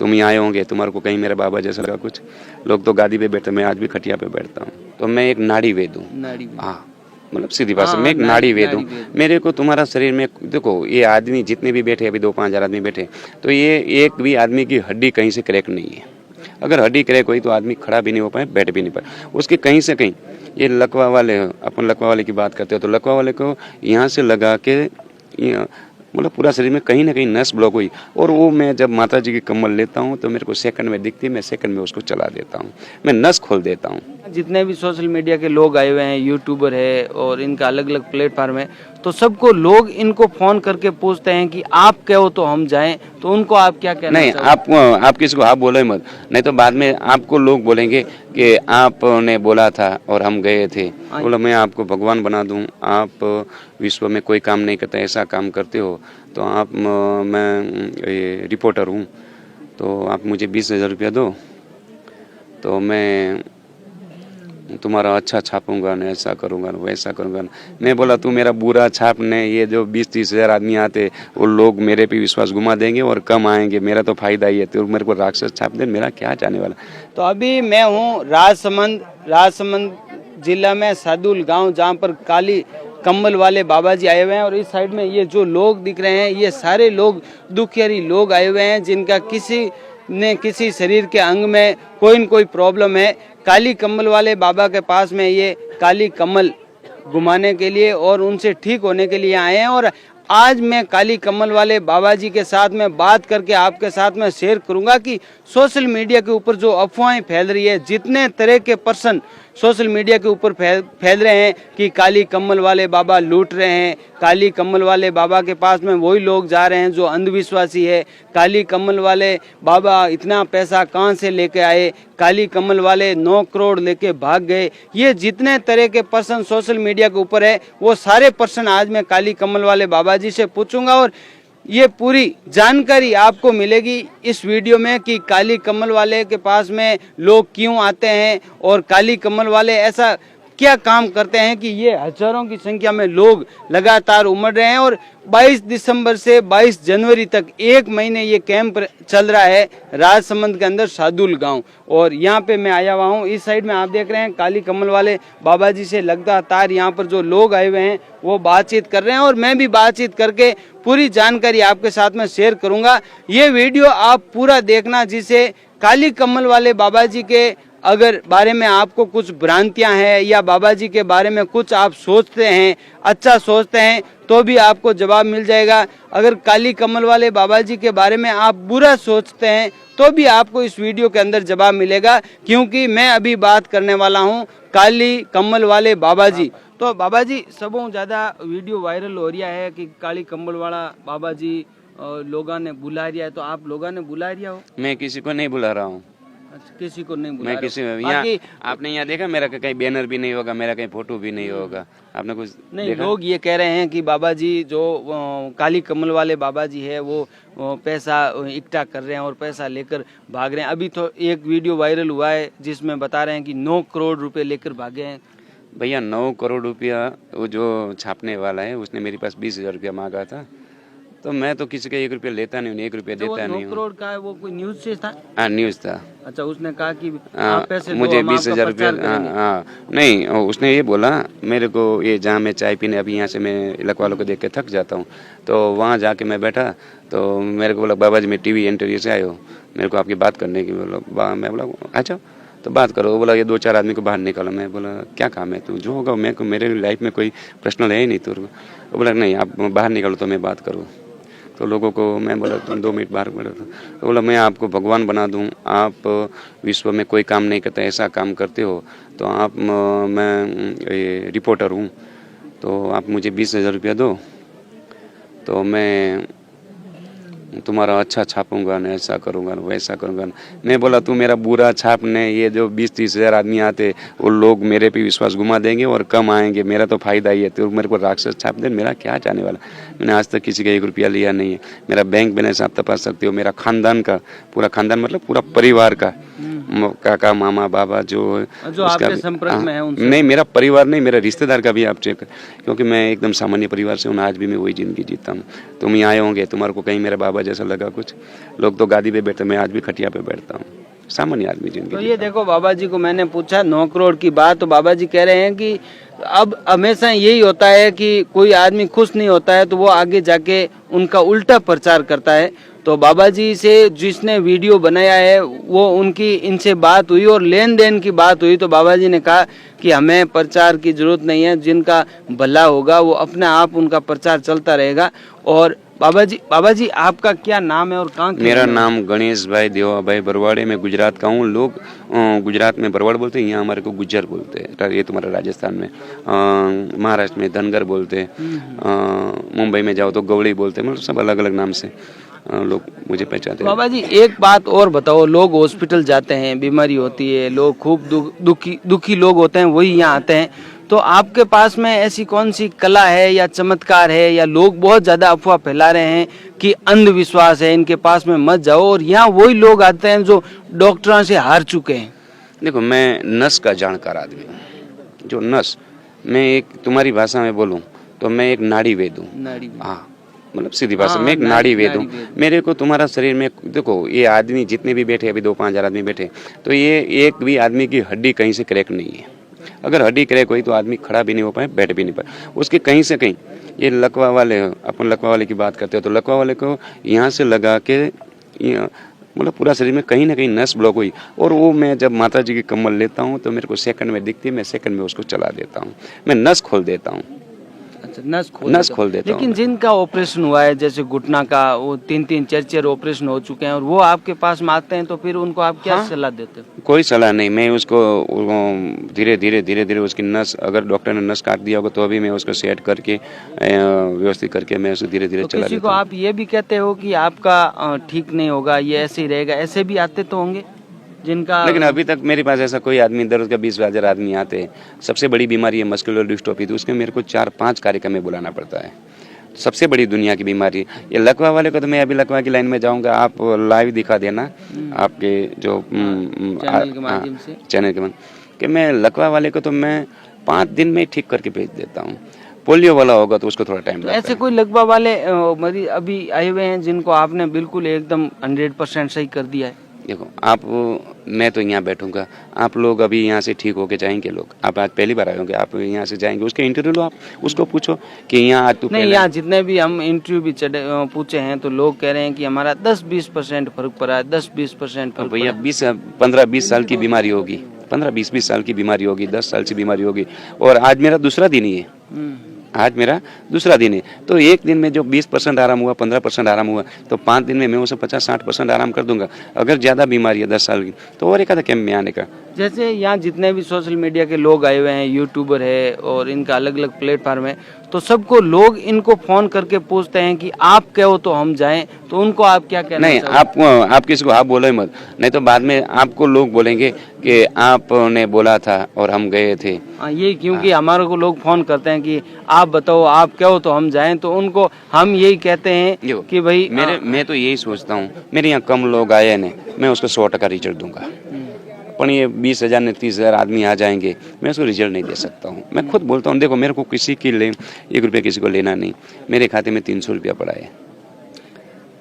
तुम यहाँ आए होंगे, तुम्हारे को कहीं मेरा बाबा जैसा लगा कुछ। लोग तो गादी पे बैठते, मैं आज भी खटिया पे बैठता हूँ। तो मैं एक नाड़ी वेद हूँ। हाँ, मतलब सीधी भाषा में एक नाड़ी वेद हूँ। मेरे को तुम्हारा शरीर में देखो, ये आदमी जितने भी बैठे, अभी 2-5 हज़ार आदमी बैठे, तो ये एक भी आदमी की हड्डी कहीं से क्रैक नहीं है। अगर हड्डी क्रैक हुई तो आदमी खड़ा भी नहीं हो पाए, बैठ भी नहीं पाए, उसके कहीं से कहीं। ये लकवा वाले, अपन लकवा वाले की बात करते हो तो लकवा वाले को यहाँ से लगा के मतलब पूरा शरीर में कहीं ना कहीं नस ब्लॉक हुई, और वो मैं जब माता जी की कम्बल लेता हूँ तो मेरे को सेकंड में दिखती है, मैं सेकंड में उसको चला देता हूँ, मैं नस खोल देता हूँ। जितने भी सोशल मीडिया के लोग आए हुए हैं, यूट्यूबर है और इनका अलग अलग प्लेटफॉर्म है, तो सबको लोग इनको फोन करके पूछते हैं कि आप कहो तो हम जाएं, तो उनको आप क्या कहना नहीं, आप किसी को आप बोलो मत, नहीं तो बाद में आपको लोग बोलेंगे कि आपने बोला था और हम गए थे। बोला मैं आपको भगवान बना दूं, आप विश्व में कोई काम नहीं करते, ऐसा काम करते हो, तो आप मैं रिपोर्टर हूँ, तो आप मुझे 20,000 रुपया दो, तो मैं तुम्हारा अच्छा छापूंगा ना, ऐसा करूंगा ना, वैसा करूंगा ना। मैं बोला तू मेरा बुरा छापने, ये जो 20-30 हज़ार आदमी आते वो लोग मेरे पे विश्वास घुमा देंगे और कम आएंगे, मेरा तो फायदा ही है। तो मेरे को राक्षस छाप दे, मेरा क्या जाने वाला। तो अभी मैं हूँ राजसमंद जिला में सादुल गांव, जहां पर काली कम्बल वाले बाबा जी आए हुए हैं, और इस साइड में ये जो लोग दिख रहे हैं ये सारे लोग दुखियारी लोग आए हुए हैं, जिनका किसी शरीर के अंग में कोई न कोई प्रॉब्लम है। काली कम्बल वाले बाबा के पास में ये काली कम्बल घुमाने के लिए और उनसे ठीक होने के लिए आए हैं। और आज मैं काली कम्बल वाले बाबा जी के साथ में बात करके आपके साथ में शेयर करूंगा कि सोशल मीडिया के ऊपर जो अफवाहें फैल रही है, जितने तरह के पर्सन सोशल मीडिया के ऊपर फैल रहे हैं कि काली कम्बल वाले बाबा लूट रहे हैं, काली कम्बल वाले बाबा के पास में वही लोग जा रहे हैं जो अंधविश्वासी है, काली कम्बल वाले बाबा इतना पैसा कहां से लेके आए, काली कम्बल वाले 9 करोड़ लेके भाग गए। ये जितने तरह के पर्सन सोशल मीडिया के ऊपर है, वो सारे पर्सन आज मैं काली कम्बल वाले बाबा जी से पूछूंगा, और ये पूरी जानकारी आपको मिलेगी इस वीडियो में कि काली कम्बल वाले के पास में लोग क्यों आते हैं और काली कम्बल वाले ऐसा क्या काम करते हैं कि ये हजारों की संख्या में लोग लगातार उमड़ रहे हैं। और 22 दिसंबर से 22 जनवरी तक 1 महीने ये कैंप चल रहा है राजसमंद के अंदर सादुल गांव, और यहाँ पे मैं आया हुआ हूँ। इस साइड में आप देख रहे हैं काली कम्बल वाले बाबा जी से लगातार यहाँ पर जो लोग आए हुए हैं वो बातचीत कर रहे हैं, और मैं भी बातचीत करके पूरी जानकारी आपके साथ में शेयर करूंगा। ये वीडियो आप पूरा देखना, जिसे काली कम्बल वाले बाबा जी के अगर बारे में आपको कुछ भ्रांतियां हैं या बाबा जी के बारे में कुछ आप सोचते हैं, अच्छा सोचते हैं, तो भी आपको जवाब मिल जाएगा। अगर काली कम्बल वाले बाबा जी के बारे में आप बुरा सोचते हैं तो भी आपको इस वीडियो के अंदर जवाब मिलेगा, क्योंकि मैं अभी बात करने वाला हूं काली कम्बल वाले बाबा जी। तो बाबा जी, सबों ज्यादा वीडियो वायरल हो रहा है कि काली कम्बल वाला बाबा जी लोगों ने बुला रिया है, तो आप लोगों ने बुला रिया हो? मैं किसी को नहीं बुला रहा हूँ। अच्छा, किसी को नहीं बुला मैं किसी यहाँ आपने यहाँ देखा, मेरा कहीं बैनर भी नहीं होगा, मेरा कहीं फोटो भी नहीं होगा, आपने कुछ नहीं देखा? लोग ये कह रहे हैं कि बाबा जी जो काली कम्बल वाले बाबा जी है वो पैसा इकट्ठा कर रहे हैं और पैसा लेकर भाग रहे हैं। अभी तो एक वीडियो वायरल हुआ है जिसमें बता रहे हैं कि 9 करोड़ रुपए लेकर भागे हैं। भैया 9 करोड़ रुपया वो जो छापने वाला है उसने मेरे पास 20,000 रुपया मांगा था, तो मैं तो किसी का 1 रुपया लेता नहीं हूँ, 1 रुपया देता नहीं हूँ। 9 करोड़ का है वो कोई न्यूज से था? हाँ, न्यूज था। अच्छा, उसने कहा कि आप पैसे मुझे 20,000 रुपया। हाँ, नहीं, उसने ये बोला मेरे को, ये जहाँ मैं चाय पीने अभी यहाँ से मैं इलाके वालों को देख के थक जाता हूँ, तो वहाँ जाके मैं बैठा तो मेरे को बोला बाबा जी मैं टीवी इंटरव्यू से आया हूँ, मेरे को आपकी बात करने की। बोला मैं बोला अच्छा तो बात करो। वो बोला ये 2-4 आदमी को बाहर निकालो। मैं बोला क्या काम है, तू जो होगा, मेरे लाइफ में कोई पर्सनल है ही नहीं। तो वो बोला नहीं आप बाहर निकालो तो मैं बात करूँ। तो लोगों को मैं बोला तुम 2 मिनट बाहर बैठो। तो बोला मैं आपको भगवान बना दूं, आप विश्व में कोई काम नहीं करते, ऐसा काम करते हो, तो आप मैं रिपोर्टर हूँ, तो आप मुझे 20,000 रुपया दो, तो मैं तुम्हारा अच्छा छापूंगा ना, ऐसा करूंगा ना, वैसा करूंगा ना। मैं बोला तू मेरा बुरा छापने, ये जो 20-30 हज़ार आदमी आते वो लोग मेरे पे विश्वास घुमा देंगे और कम आएंगे, मेरा तो फायदा ही है। तो मेरे को राक्षस छाप दे, मेरा क्या जाने वाला। मैंने आज तक किसी का 1 रुपया लिया नहीं है। मेरा बैंक बैलेंस आप तपास सकते हो, मेरा खानदान का पूरा खानदान मतलब पूरा परिवार का काका मामा बाबा जो उसका आपके संपर्क में है उनसे? नहीं, मेरा परिवार नहीं, मेरा रिश्तेदार का भी आप चेक, क्योंकि मैं एकदम सामान्य परिवार से हूँ, आज भी मैं वही जिंदगी जीता हूँ। तुम यहाँ आए होंगे, तुम्हारे को कहीं मेरा बाबा जैसा लगा कुछ, लोग तो गादी पे बैठते, मैं आज भी खटिया पे बैठता हूँ, सामान्य आदमी जिंदगी। तो ये देखो बाबा जी को मैंने पूछा 9 करोड़ की बात, तो बाबा जी कह रहे हैं कि अब हमेशा यही होता है कि कोई आदमी खुश नहीं होता है तो वो आगे जाके उनका उल्टा प्रचार करता है। तो बाबा जी से जिसने वीडियो बनाया है वो उनकी इनसे बात हुई और लेन देन की बात हुई, तो बाबा जी ने कहा कि हमें प्रचार की जरूरत नहीं है, जिनका भला होगा वो अपने आप उनका प्रचार चलता रहेगा। और बाबा जी आपका क्या नाम है और कहाँ? मेरा नाम गणेश भाई देवा भाई बरवाड़े, में गुजरात का हूँ। लोग गुजरात में बरवाड़ बोलते हैं, यहाँ हमारे को गुज्जर बोलते हैं। ये तुम्हारा राजस्थान में, महाराष्ट्र में धनगर बोलते हैं, मुंबई में जाओ तो गवड़ी बोलते हैं, मतलब सब अलग अलग नाम से लोग मुझे पहचानते हैं। बाबा जी एक बात और बताओ, लोग हॉस्पिटल जाते हैं, बीमारी होती है, लोग खूब दुखी लोग होते हैं, वही यहाँ आते हैं। तो आपके पास में ऐसी कौन सी कला है या चमत्कार है, या लोग बहुत ज्यादा अफवाह फैला रहे हैं कि अंधविश्वास है, इनके पास में मत जाओ, और यहाँ वही लोग आते हैं जो डॉक्टरों से हार चुके हैं? देखो, मैं नस का जानकार आदमी हूँ। जो नस, मैं एक तुम्हारी भाषा में बोलूँ तो मैं एक नाड़ी वेद हूँ। हाँ, मतलब सीधी भाषा में एक नाड़ी वेद हूँ। मेरे को तुम्हारा शरीर में देखो, ये आदमी जितने भी बैठे, अभी 2-5 हजार आदमी बैठे, तो ये एक भी आदमी की हड्डी कहीं से क्रैक नहीं है। अगर हड्डी क्रैक हुई तो आदमी खड़ा भी नहीं हो पाए, बैठ भी नहीं पाए, उसके कहीं से कहीं। ये लकवा वाले, अपन लकवा वाले की बात करते हो तो लकवा वाले को यहाँ से लगा के मतलब पूरा शरीर में कहीं ना कहीं नस ब्लॉक हुई, और वो मैं जब माता जी की कम्बल लेता हूँ तो मेरे को सेकंड में दिखती है, मैं सेकंड में उसको चला देता हूँ, मैं नस खोल देता हूँ। अच्छा, नस खोल देता हूँ। लेकिन जिनका ऑपरेशन हुआ है, जैसे घुटना का, वो 3-3 4-4 ऑपरेशन हो चुके हैं, और वो आपके पास में आते हैं, तो फिर उनको आप क्या सलाह देते हो? कोई सलाह नहीं, मैं उसको धीरे धीरे उसकी नस, अगर डॉक्टर ने नस काट दिया होगा तो अभी मैं उसको सेट करके व्यवस्थित करके मैं उसको धीरे धीरे चला देता हूँ। किसी को आप ये भी कहते हो कि आपका ठीक नहीं होगा, ये ऐसे ही रहेगा, ऐसे भी आते तो होंगे जिनका? लेकिन अभी तक मेरे पास ऐसा कोई आदमी, दर्द का 20 हजार आदमी आते हैं। सबसे बड़ी बीमारी है मस्कुलर डिस्ट्रोफी, तो उसमें मेरे को 4-5 कार्यक्रम में बुलाना पड़ता है। सबसे बड़ी दुनिया की बीमारी ये लकवा वाले को, तो मैं अभी लकवा की लाइन में जाऊंगा, आप लाइव दिखा देना आपके जो चैनल के माध्यम से, चैनल के माध्यम कि मैं लकवा वाले को तो मैं 5 दिन में ठीक करके भेज देता हूँ। पोलियो वाला होगा तो उसको थोड़ा टाइम लगता है। ऐसे कोई लकवा वाले मरीज अभी आए हुए हैं जिनको आपने बिल्कुल एकदम 100% सही कर दिया है? देखो आप, मैं तो यहाँ बैठूंगा, आप लोग अभी यहाँ से ठीक होके जाएंगे। लोग आप आज पहली बार आए होंगे, आप यहाँ से जाएंगे, उसके इंटरव्यू लो, आप उसको पूछो कि यहाँ आज तू नहीं। यहाँ जितने भी हम इंटरव्यू भी पूछे हैं तो लोग कह रहे हैं कि हमारा 10-20% फर्क पड़ा है, 10-20% फर्क। भैया 15-20 साल की बीमारी होगी, 15-20 साल की बीमारी होगी, 10 साल की बीमारी होगी, और आज मेरा दूसरा दिन ही है। आज मेरा दूसरा दिन है, तो एक दिन में जो 20% आराम हुआ, 15% आराम हुआ, तो 5 दिन में मैं उसे 50-60% आराम कर दूंगा। अगर ज्यादा बीमारी है 10 साल की तो और एक आधा कैंप में आने का। जैसे यहाँ जितने भी सोशल मीडिया के लोग आए हुए हैं, यूट्यूबर है और इनका अलग अलग प्लेटफॉर्म है, तो सबको लोग इनको फोन करके पूछते हैं कि आप कहो तो हम जाएं, तो उनको आप क्या कहना? नहीं, आप किसी को आप बोलो ही मत, नहीं तो बाद में आपको लोग बोलेंगे कि आपने बोला था और हम गए थे। ये क्योंकि हमारे को लोग फोन करते हैं कि आप बताओ, आप कहो तो हम जाएं, तो उनको हम यही कहते हैं कि भाई मैं तो यही सोचता हूँ, मेरे यहाँ कम लोग आए ने, मैं उसको 100% रिजल्ट दूंगा। पर ये 20,000 ने 30,000 आदमी आ जाएंगे, मैं उसको रिजल्ट नहीं दे सकता हूँ। मैं खुद बोलता हूँ, देखो मेरे को किसी की 1 रुपया किसी को लेना नहीं, मेरे खाते में 300 रुपया पड़ा है,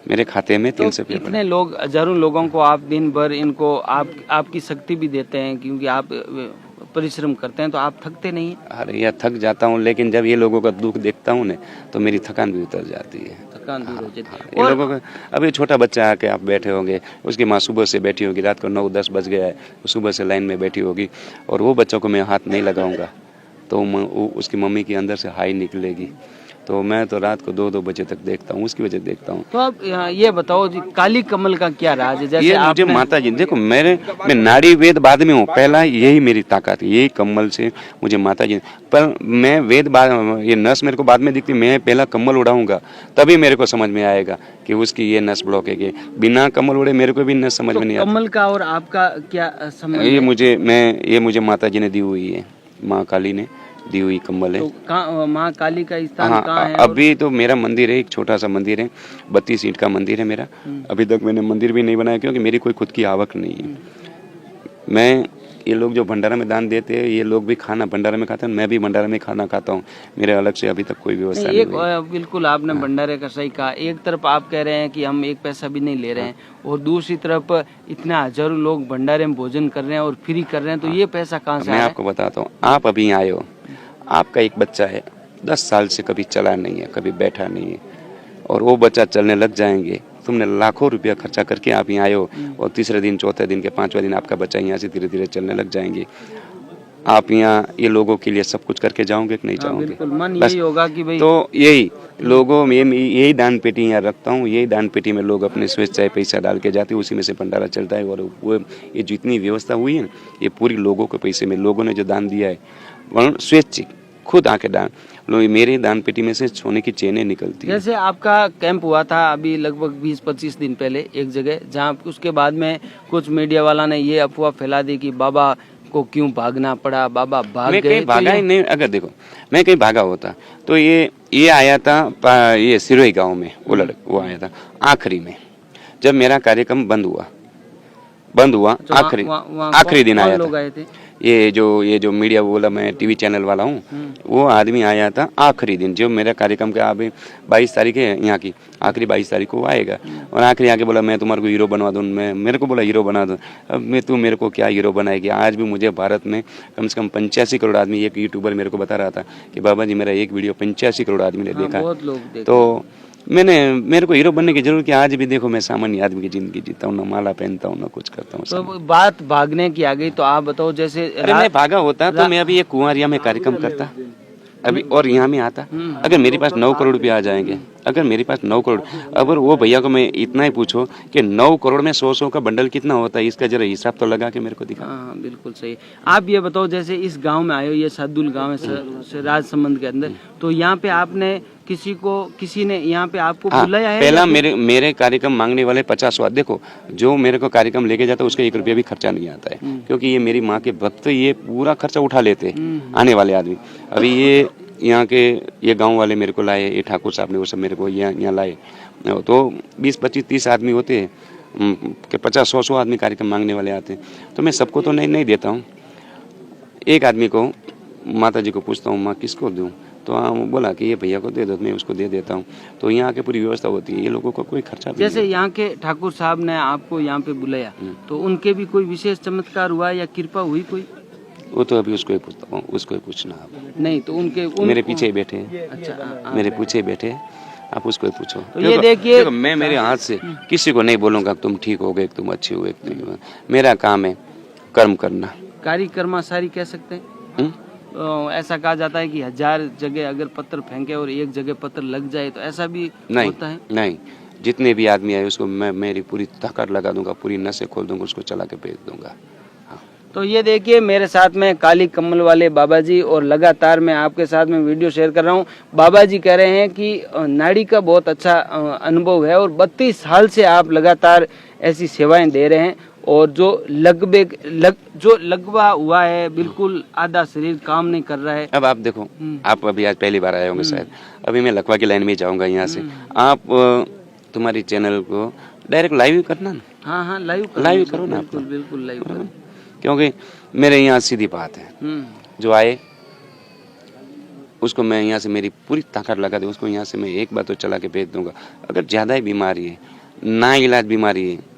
मेरे खाते में 300 रुपया। इतने लोग, हजारों लोगों को आप दिन भर इनको आपकी शक्ति भी देते हैं, क्योंकि आप परिश्रम करते हैं, तो आप थकते नहीं हैं? अरे यार थक जाता हूँ, लेकिन जब ये लोगों का दुख देखता हूँ ना तो मेरी थकान भी उतर जाती है। थकान दूर हो जाती है। ये लोगों का, अभी छोटा बच्चा आके आप बैठे होंगे, उसकी माँ सुबह से बैठी होगी, रात को 9-10 बज गया है, वो सुबह से लाइन में बैठी होगी, और वो बच्चों को मैं हाथ नहीं लगाऊंगा तो उसकी मम्मी की अंदर से हाई निकलेगी, तो मैं तो रात को 2-2 बजे तक देखता हूँ, उसकी वजह देखता हूँ। तो आप ये बताओ जी, काली कमल का क्या राज है? जैसे ये मुझे माता जी, देखो मैं नाड़ी वेद बाद में हूँ, पहला यही मेरी ताकत है, यही कम्बल से मुझे माता जी, पर मैं वेद बाद, ये नस मेरे को बाद में दिखती, मैं पहला कम्बल उड़ाऊंगा तभी मेरे को समझ में आएगा कि उसकी ये नस ब्लॉक है। बिना कम्बल उड़े मेरे को भी नस समझ में नहीं आता। कम्बल का और आपका क्या संबंध? ये मुझे माता जी ने दी हुई है, माँ काली ने दी हुई कम्बल है। तो माँ काली का स्थान कहाँ है? अभी तो मेरा मंदिर है, एक छोटा सा मंदिर है, 32 ईंट का मंदिर है मेरा। अभी तक मैंने मंदिर भी नहीं बनाया क्योंकि मेरी कोई खुद की आवक नहीं है। मैं ये लोग जो भंडारा में दान देते हैं, ये लोग भी खाना भंडारा में खाते हैं, मैं भी भंडारा में खाना खाता हूँ। मेरे अलग से अभी तक कोई व्यवस्था नहीं, नहीं है। बिल्कुल आपने भंडारे का सही कहा। एक तरफ आप कह रहे हैं कि हम एक पैसा भी नहीं ले रहे हैं और दूसरी तरफ इतना हजारों लोग भंडारे में भोजन कर रहे हैं और फ्री कर रहे हैं, तो ये पैसा कहाँ से मैं आया? आपको बताता हूँ, आप अभी आए हो, आपका एक बच्चा है 10 साल से कभी चला नहीं है, कभी बैठा नहीं है, और वो बच्चा चलने लग जाएंगे। तुमने लाखों रुपया खर्चा करके आप यहाँ आए हो और तीसरे दिन, चौथे दिन के 5वें दिन आपका बच्चा यहाँ से धीरे धीरे चलने लग जाएंगे। आप यहाँ ये लोगों के लिए सब कुछ करके जाओगे कि नहीं जाओगे? बिल्कुल, मन बस यही होगा कि भाई तो यही लोगों में यही दान पेटी यहाँ रखता हूँ, यही दान पेटी में लोग अपने स्वेच्छाएं पैसा डाल के जाते हैं, उसी में से भंडारा चलता है। और वो ये जितनी व्यवस्था हुई है ना, ये पूरी लोगों के पैसे में, लोगों ने जो दान दिया है वह स्वैच्छिक खुद आके दान, मेरी दान पेटी में से सोने की चेनें निकलती है। जैसे आपका कैंप हुआ था अभी लगभग 20-25 दिन पहले एक जगह, जहाँ उसके बाद में कुछ मीडिया वाला ने ये अफवाह फैला दी कि बाबा को क्यों भागना पड़ा, बाबा भाग मैं गए। कहीं भागा ही नहीं। अगर देखो मैं कहीं भागा होता तो ये आया था, ये सिरोही गांव में वो आया था आखिरी में, जब मेरा कार्यक्रम बंद हुआ आखिरी दिन आया था। ये जो मीडिया बोला, मैं टीवी चैनल वाला हूँ, वो आदमी आया था आखिरी दिन, जो मेरा कार्यक्रम का अभी 22 तारीख है यहाँ की, आखिरी 22 तारीख को आएगा, और आखिरी आके बोला मैं तुम्हारे को हीरो बनवा दूँ। मेरे को बोला हीरो बना दो। अब तू मेरे को क्या हीरो बनाएगी? आज भी मुझे भारत में कम से कम 85 करोड़ आदमी, एक यूट्यूबर मेरे को बता रहा था कि बाबा जी मेरा एक वीडियो 85 करोड़ आदमी ने देखा है। तो मेरे को हीरो बनने की जरूरत है। आज भी देखो मैं सामान्य आदमी की जिंदगी जीता हूँ, ना माला पहनता हूँ, ना कुछ करता हूँ। तो बात भागने की आ गई, तो आप बताओ, जैसे अरे मैं भागा होता तो मैं अभी ये कुंवारिया में कार्यक्रम करता अभी, और यहाँ में आता। अगर मेरे पास 9 करोड़ रुपया आ जाएंगे, अगर मेरे पास 9 करोड़, अगर वो भैया को मैं इतना ही पूछो कि 9 करोड़ में 100 का बंडल कितना होता है, इसका जरा हिसाब तो लगा के मेरे को दिखा। हाँ बिल्कुल सही। आप ये बताओ, जैसे इस गांव में आए हो, ये सादुल गांव है राजसमंद के अंदर, तो यहाँ पे आपने किसी ने यहाँ पे आपको बुलाया है? पहला मेरे कार्यक्रम मांगने वाले 50 वाद, देखो जो मेरे को कार्यक्रम लेके जाता है उसका 1 रुपया भी खर्चा नहीं आता है, क्योंकि ये मेरी माँ के भक्त, ये पूरा खर्चा उठा लेते आने वाले आदमी। अभी ये यहाँ के ये गांव वाले मेरे को लाए, ये ठाकुर साहब ने वो सब मेरे को यहाँ लाए, तो 20, 25, 30 आदमी होते हैं कि 50, 100 आदमी कार्यक्रम मांगने वाले आते हैं। तो मैं सबको तो नहीं देता हूँ, एक आदमी को, माता जी को पूछता हूँ माँ किसको दूँ, तो हाँ वो बोला कि ये भैया को दे दो, मैं उसको दे देता हूँ। तो यहाँ के पूरी व्यवस्था होती है, ये लोगों को कोई खर्चा भी जैसे यहाँ के ठाकुर साहब ने आपको यहाँ पे बुलाया, तो उनके भी कोई विशेष चमत्कार हुआ या कृपा हुई कोई? वो तो अभी उसको ही पूछता हूँ, उसको ही पूछना आप। नहीं तो मेरे पीछे ही बैठे हैं। अच्छा, मेरे पीछे ही बैठे, आप उसको ही पूछो। तो ये देखिए, मैं मेरे हाथ से किसी को नहीं बोलूँगा तुम ठीक हो गए, तुम अच्छी हो गए। मेरा काम है कर्म करना, कर्मासारी कह सकते हैं। ऐसा कहा जाता है कि 1000 जगह अगर पत्थर फेंके और एक जगह पत्थर लग जाए, तो ऐसा भी होता है? नहीं, जितने भी आदमी आए उसको मैं मेरी पूरी ताकत लगा दूंगा, पूरी नसें खोल दूंगा, उसको चला के भेज दूंगा। तो ये देखिए मेरे साथ में काली कम्बल वाले बाबा जी, और लगातार मैं आपके साथ में वीडियो शेयर कर रहा हूँ। बाबा जी कह रहे हैं कि नाड़ी का बहुत अच्छा अनुभव है और 32 साल से आप लगातार ऐसी सेवाएं दे रहे हैं, और जो लगवा हुआ है, बिल्कुल आधा शरीर काम नहीं कर रहा है। अब आप देखो, आप अभी आज पहली बार आए होंगे शायद, अभी मैं लखवा की लाइन में जाऊंगा यहाँ से। आप तुम्हारी चैनल को डायरेक्ट लाइव करना ना। हाँ लाइव करो ना, बिल्कुल लाइव करो, क्योंकि मेरे यहाँ सीधी बात है, जो आए उसको मैं यहाँ से मेरी पूरी ताकत लगा दूँ, उसको यहाँ से मैं एक बार तो चला के भेज दूंगा। अगर ज़्यादा ही बीमारी है, ना इलाज बीमारी है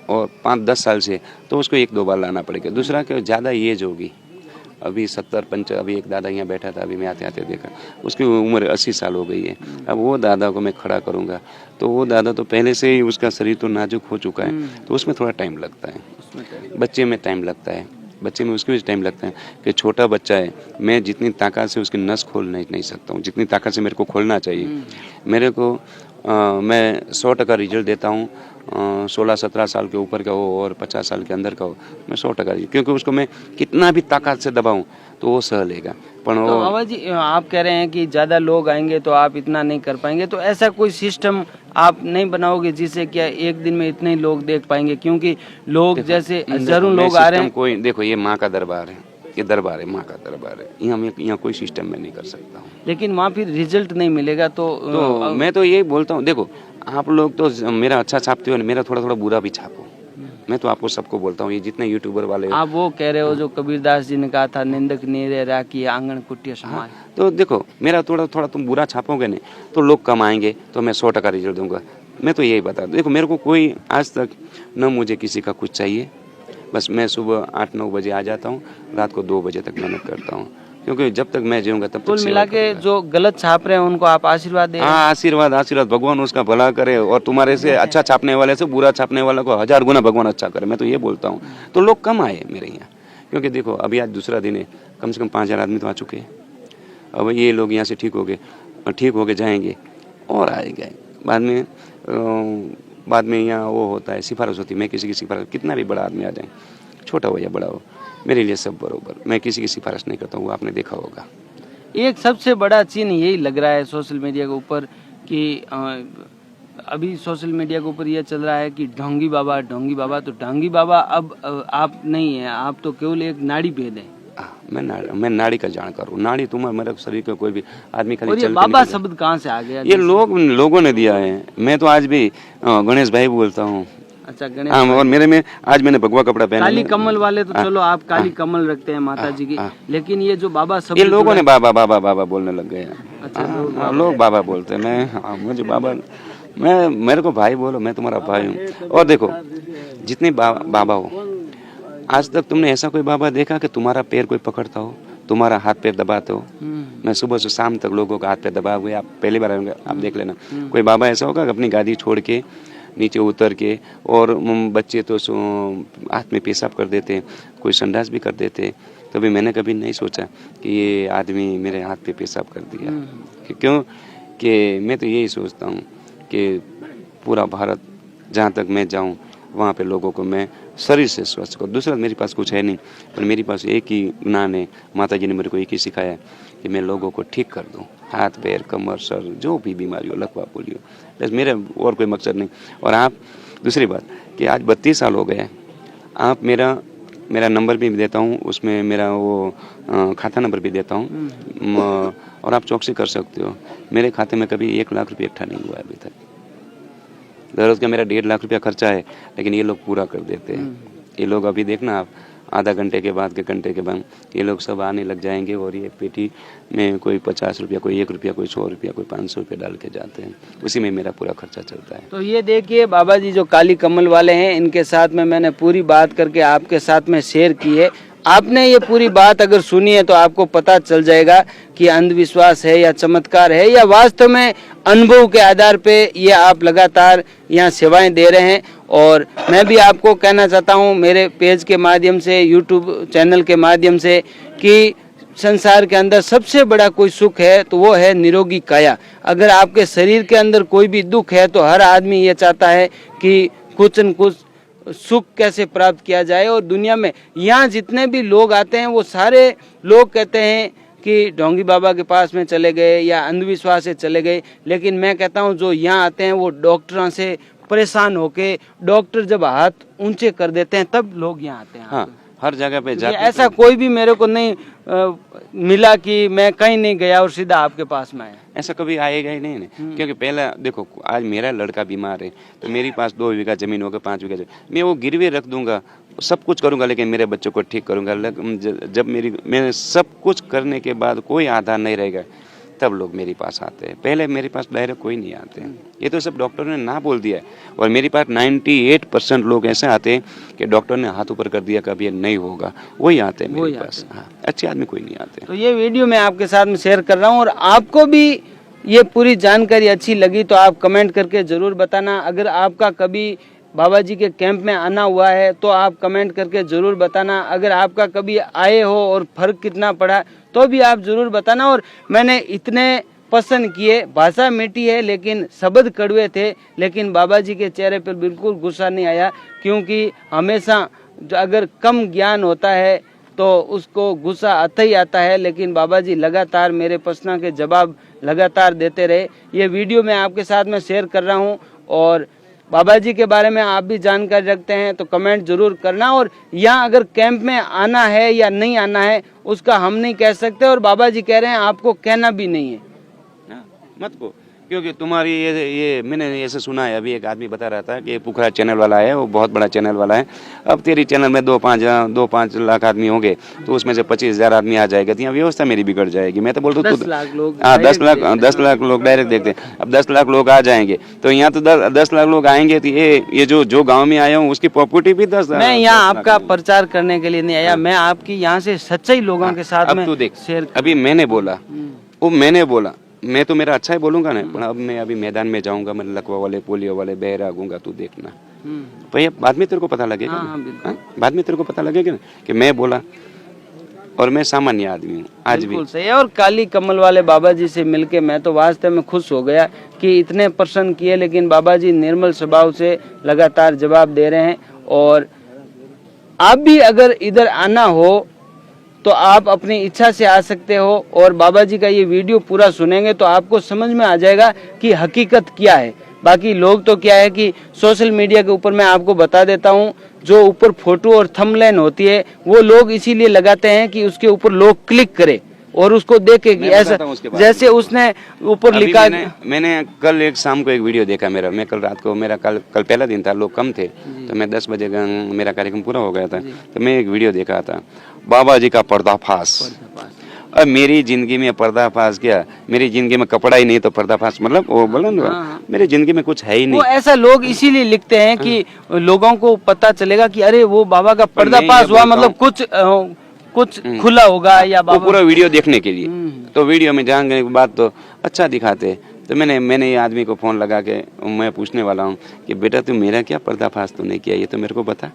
और 5-10 साल से, तो उसको 1-2 बार लाना पड़ेगा। दूसरा कि ज़्यादा एज होगी, अभी 70-75, अभी एक दादा यहाँ बैठा था, अभी मैं आते आते देखा, उसकी उम्र 80 साल हो गई है। अब वो दादा को मैं खड़ा करूँगा तो वो दादा तो पहले से ही उसका शरीर तो नाजुक हो चुका है, तो उसमें थोड़ा टाइम लगता है, बच्चे में टाइम लगता है, बच्चे में उसके भी टाइम लगता है कि छोटा बच्चा है, मैं जितनी ताकत से उसकी नस खोल नहीं सकता हूँ, जितनी ताकत से मेरे को खोलना चाहिए। मेरे को मैं 100% रिजल्ट देता हूँ, 16-17 साल के ऊपर का हो और 50 साल के अंदर का हो, मैं 100%, क्योंकि उसको मैं कितना भी ताकत से दबाऊं तो वो सह लेगा। पर तो बाबा जी आप कह रहे हैं कि ज़्यादा लोग आएंगे तो आप इतना नहीं कर पाएंगे, तो ऐसा कोई सिस्टम आप नहीं बनाओगे जिससे क्या एक दिन में इतने लोग देख पाएंगे? क्योंकि लोग जैसे हजारों लोग आ रहे हैं। कोई देखो, ये माँ का दरबार है, ये दरबार है, माँ का दरबार है, यहाँ कोई सिस्टम में नहीं कर सकता हूँ। लेकिन वहाँ फिर रिजल्ट नहीं मिलेगा, तो मैं तो यही बोलता हूँ, देखो आप लोग तो मेरा अच्छा छापते हो, मेरा थोड़ा बुरा भी छापो। मैं तो आपको सबको बोलता हूँ, ये जितने यूट्यूबर वाले आप वो कह रहे हो जो कबीरदास जी ने कहा था, निंदक नीरे राखी आंगन कुटिया समाज। तो देखो मेरा थोड़ा थोड़ा तुम बुरा छापोगे नहीं तो लोग कम आएंगे, तो मैं 100% रिजल्ट दूंगा। मैं तो यही बता दूँ, देखो मेरे को कोई आज तक न मुझे किसी का कुछ चाहिए, बस मैं सुबह 8-9 बजे आ जाता हूँ, रात को 2 बजे तक मेहनत करता हूँ, क्योंकि जब तक मैं जीऊँगा तब तक कुल सेवा मिला के करूंगा। जो गलत छाप रहे हैं उनको आप आशीर्वाद दे रहे हैं। हाँ, आशीर्वाद आशीर्वाद, भगवान उसका भला करे, और तुम्हारे से अच्छा छापने वाले से बुरा छापने वाले को 1000 गुना भगवान अच्छा करे, मैं तो ये बोलता हूँ। तो लोग कम आए मेरे यहाँ, क्योंकि देखो अभी आज दूसरा दिन है, कम से कम 5000 आदमी तो आ चुके हैं। अब ये लोग यहाँ से ठीक हो गए जाएंगे और आएंगे। बाद में यहाँ वो होता है, सिफारिश होती है। मैं किसी की सिफारिश, कितना भी बड़ा आदमी आ जाए, छोटा हो या बड़ा हो, मेरे लिए सब बरोबर, मैं किसी की सिफारिश नहीं करता हूँ, वो आपने देखा होगा। एक सबसे बड़ा चिन्ह यही लग रहा है सोशल मीडिया के ऊपर कि अभी सोशल मीडिया के ऊपर ये चल रहा है कि ढोंगी बाबा। तो ढोंगी बाबा अब आप नहीं है, आप तो केवल एक नाड़ी भेद है। मैं नाड़ी का जानकार हूँ। नाड़ी तुम्हारे मेरे शरीर का कोई भी आदमी खाली और ये चल के बाबा निकल शब्द कहाँ से आ गया? ये लोगों ने दिया है। मैं तो आज भी गणेश भाई बोलता हूँ। अच्छा, गणेश। हाँ, और मेरे में आज मैंने भगवा कपड़ा पहना। काली कमल वाले तो चलो आप काली कमल रखते हैं माता जी की, लेकिन ये जो बाबा शब्द, ये लोगों ने बाबा बाबा बाबा बोलने लग गए। अच्छा, लोग बाबा बोलते हैं। मैं मुझे बाबा, मैं मेरे को भाई बोलो, मैं तुम्हारा भाई हूँ। और देखो जितने बाबा हो, आज तक तुमने ऐसा कोई बाबा देखा कि तुम्हारा पैर कोई पकड़ता हो, तुम्हारा हाथ पैर दबाते हो? मैं सुबह से शाम तक लोगों का हाथ पैर दबा हुए, आप पहली बार आएंगे, आप देख लेना। कोई बाबा ऐसा होगा कि अपनी गाड़ी छोड़ के नीचे उतर के, और बच्चे तो हाथ में पेशाब कर देते, कोई संडास भी कर देते। कभी मैंने कभी नहीं सोचा कि ये आदमी मेरे हाथ पे पेशाब कर दिया। क्यों कि मैं तो यही सोचता हूँ कि पूरा भारत जहाँ तक मैं जाऊँ, वहाँ पे लोगों को मैं शरीर से स्वस्थ करूँ। दूसरा मेरे पास कुछ है नहीं, पर मेरे पास एक ही ज्ञान है। माता जी ने मेरे को एक ही सिखाया कि मैं लोगों को ठीक कर दूँ, हाथ पैर कमर सर जो भी बीमारी हो, लकवा पोलियो, बस मेरा और कोई मकसद नहीं। और आप दूसरी बात कि आज 32 साल हो गए, आप मेरा नंबर भी देता हूँ, उसमें मेरा वो खाता नंबर भी देता हूँ, और आप चौकसी कर सकते हो। मेरे खाते में कभी 1 लाख रुपये इकट्ठा नहीं हुआ अभी तक। दररोज का मेरा 1.5 लाख रुपया खर्चा है, लेकिन ये लोग पूरा कर देते हैं। ये लोग अभी देखना आप, आधा घंटे के बाद ये लोग सब आने लग जाएंगे, और ये पेटी में कोई 50 रुपया, कोई 1 रुपया, कोई 100 रुपया, कोई 500 रुपया डाल के जाते हैं। उसी में मेरा पूरा खर्चा चलता है। तो ये देखिए बाबा जी जो काली कमल वाले हैं, इनके साथ में मैंने पूरी बात करके आपके साथ में शेयर की है। आपने ये पूरी बात अगर सुनी है तो आपको पता चल जाएगा कि अंधविश्वास है या चमत्कार है, या वास्तव में अनुभव के आधार पे ये आप लगातार यहाँ सेवाएं दे रहे हैं। और मैं भी आपको कहना चाहता हूँ मेरे पेज के माध्यम से, यूट्यूब चैनल के माध्यम से, कि संसार के अंदर सबसे बड़ा कोई सुख है तो वो है निरोगी काया। अगर आपके शरीर के अंदर कोई भी दुख है तो हर आदमी ये चाहता है कि कुछ न कुछ सुख कैसे प्राप्त किया जाए। और दुनिया में यहाँ जितने भी लोग आते हैं वो सारे लोग कहते हैं कि ढोंगी बाबा के पास में चले गए या अंधविश्वास से चले गए, लेकिन मैं कहता हूँ जो यहाँ आते हैं वो डॉक्टरों से परेशान होके, डॉक्टर जब हाथ ऊंचे कर देते हैं तब लोग यहाँ आते हैं। हाँ, हर जगह पे जाते, ऐसा कोई भी मेरे को नहीं मिला कि मैं कहीं नहीं गया और सीधा आपके पास में आया। ऐसा कभी आएगा ही नहीं, क्योंकि पहला देखो, आज मेरा लड़का बीमार है तो मेरे पास 2 बीघा जमीन होगा, 5 बीघा जमीन, मैं वो गिरवे रख दूंगा, सब कुछ करूंगा, लेकिन मेरे बच्चों को ठीक करूंगा। जब मैंने सब कुछ करने के बाद कोई आधार नहीं रहेगा, तब लोग मेरे पास आते हैं। पहले मेरे पास डायरेक्ट कोई नहीं आते। ये तो सब डॉक्टर ने ना बोल दिया है। और मेरे पास 98% लोग ऐसे आते हैं कि डॉक्टर ने हाथ ऊपर कर दिया कभी ये नहीं होगा, वही आते हैं मेरे पास। हाँ, अच्छे आदमी कोई नहीं आते। तो ये वीडियो मैं आपके साथ में शेयर कर रहा हूँ, और आपको भी ये पूरी जानकारी अच्छी लगी तो आप कमेंट करके जरूर बताना। अगर आपका कभी बाबा जी के कैंप में आना हुआ है तो आप कमेंट करके जरूर बताना। अगर आपका कभी आए हो और फर्क कितना पड़ा तो भी आप जरूर बताना। और मैंने इतने पसंद किए, भाषा मीठी है लेकिन शब्द कड़वे थे, लेकिन बाबा जी के चेहरे पर बिल्कुल गुस्सा नहीं आया, क्योंकि हमेशा अगर कम ज्ञान होता है तो उसको गुस्सा आता ही आता है। लेकिन बाबा जी लगातार मेरे प्रश्नों के जवाब लगातार देते रहे। ये वीडियो मैं आपके साथ में शेयर कर रहा हूँ, और बाबा जी के बारे में आप भी जानकारी रखते हैं तो कमेंट जरूर करना। और यहाँ अगर कैंप में आना है या नहीं आना है उसका हम नहीं कह सकते, और बाबा जी कह रहे हैं आपको कहना भी नहीं है। मत को, क्योंकि तुम्हारी ये मैंने ऐसे सुना है, अभी एक आदमी बता रहा था कि पुखरा चैनल वाला है, वो बहुत बड़ा चैनल वाला है। अब तेरी चैनल में 2-5 लाख आदमी होंगे तो उसमें से 25,000 आदमी आ जाएगा, तो यहाँ व्यवस्था मेरी बिगड़ जाएगी। मैं तो बोलता हूँ 10 लाख लोग, हाँ 10 लाख लोग डायरेक्ट देखते हैं। अब 10 लाख लोग आ जाएंगे तो यहाँ तो 10 लाख लोग आएंगे, तो ये जो गाँव में आया हूँ उसकी प्रॉपर्टी भी 10। मैं यहाँ आपका प्रचार करने के लिए नहीं आया, मैं आपकी यहाँ से सच्चाई लोगों के साथ में अब तू देख, शेयर। अभी मैंने बोला, वो मैंने बोला, मैं तो मेरा अच्छा ही बोलूंगा ना, पर अब मैं अभी मैदान में जाऊंगा, मैं लकवा वाले, पोलियो वाले बहरा आऊंगा, तू देखना भैया, बाद में तेरे को पता लगेगा। हाँ, बाद में तेरे को पता लगेगा ना कि मैं बोला और मैं सामान्य आदमी हूँ आज भी। सही है। और काली कमल वाले बाबा जी से मिलके मैं तो वास्तव में खुश हो गया कि इतने प्रश्न किए, लेकिन बाबा जी निर्मल स्वभाव से लगातार जवाब दे रहे हैं। और आप भी अगर इधर आना हो तो आप अपनी इच्छा से आ सकते हो, और बाबा जी का ये वीडियो पूरा सुनेंगे तो आपको समझ में आ जाएगा कि हकीकत क्या है। बाकी लोग तो क्या है कि सोशल मीडिया के ऊपर मैं आपको बता देता हूँ, जो ऊपर फोटो और थंबनेल होती है वो लोग इसीलिए लगाते हैं कि उसके ऊपर लोग क्लिक करें और उसको देखे कि ऐसा, जैसे उसने ऊपर लिखा। मैंने कल एक शाम को एक वीडियो देखा मेरा, मैं कल रात को, मेरा कल पहला दिन था, लोग कम थे, तो मैं 10 बजे मेरा कार्यक्रम पूरा हो गया था, तो मैं एक वीडियो देखा था, बाबा जी का पर्दाफाश। अब मेरी जिंदगी में पर्दाफाश क्या, मेरी जिंदगी में कपड़ा ही नहीं तो पर्दाफाश, मतलब वो बोला ना, मेरी जिंदगी में कुछ है ही नहीं। वो ऐसा लोग इसीलिए लिखते हैं कि लोगों को पता चलेगा कि अरे वो बाबा का पर्दाफाश हुआ, मतलब कुछ खुला होगा या बाबा। वो पूरा वीडियो देखने के लिए, तो वीडियो में जानने के बाद तो अच्छा दिखाते, तो मैंने ये आदमी को फोन लगा के मैं पूछने वाला हूँ कि बेटा तू मेरा क्या पर्दाफाश तूने किया, ये तो मेरे को बता।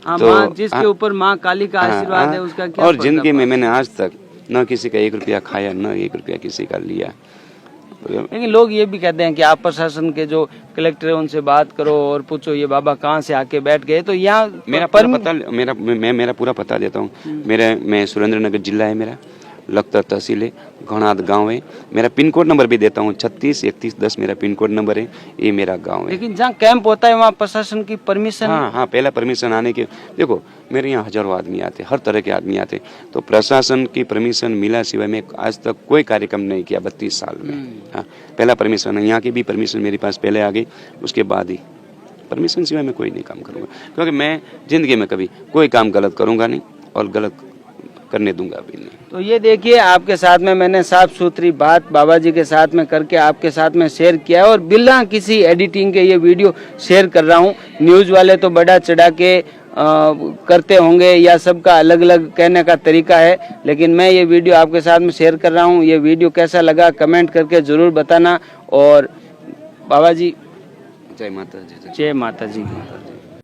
तो जिसके ऊपर माँ काली का आशीर्वाद है उसका क्या। और जिंदगी में मैंने आज तक न किसी का 1 रुपया खाया, न 1 रुपया किसी का लिया। लेकिन लोग ये भी कहते हैं कि आप प्रशासन के जो कलेक्टर है उनसे बात करो और पूछो ये बाबा कहाँ से आके बैठ गए। तो यहाँ मेरा पूरा पता देता हूँ। मैं सुरेंद्र नगर जिला है मेरा, लखतर तहसील है, घनाद गांव है। मेरा पिन कोड नंबर भी देता हूँ, 363110 मेरा पिन कोड नंबर है, ये मेरा गांव है। लेकिन जहाँ कैंप होता है वहाँ प्रशासन की परमिशन। हाँ, पहला परमिशन आने के, देखो मेरे यहाँ हजारों आदमी आते, हर तरह के आदमी आते, तो प्रशासन की परमिशन मिला सिवाय मैं आज तक कोई कार्यक्रम नहीं किया 32 साल में। हाँ, पहला परमिशन है, यहाँ की भी परमिशन मेरे पास पहले आ गई, उसके बाद ही परमिशन सिवाय मैं कोई नहीं काम करूँगा, क्योंकि मैं जिंदगी में कभी कोई काम गलत करूँगा नहीं और गलत करने दूंगा भी नहीं। तो ये देखिए, आपके साथ में मैंने साफ सुथरी बात बाबा जी के साथ में करके आपके साथ में शेयर किया और बिना किसी एडिटिंग के ये वीडियो शेयर कर रहा हूँ। न्यूज़ वाले तो बड़ा चढ़ा के करते होंगे या सबका अलग अलग कहने का तरीका है, लेकिन मैं ये वीडियो आपके साथ में शेयर कर रहा हूँ। ये वीडियो कैसा लगा कमेंट करके ज़रूर बताना। और बाबा जी जय माता जी। जय माता जी।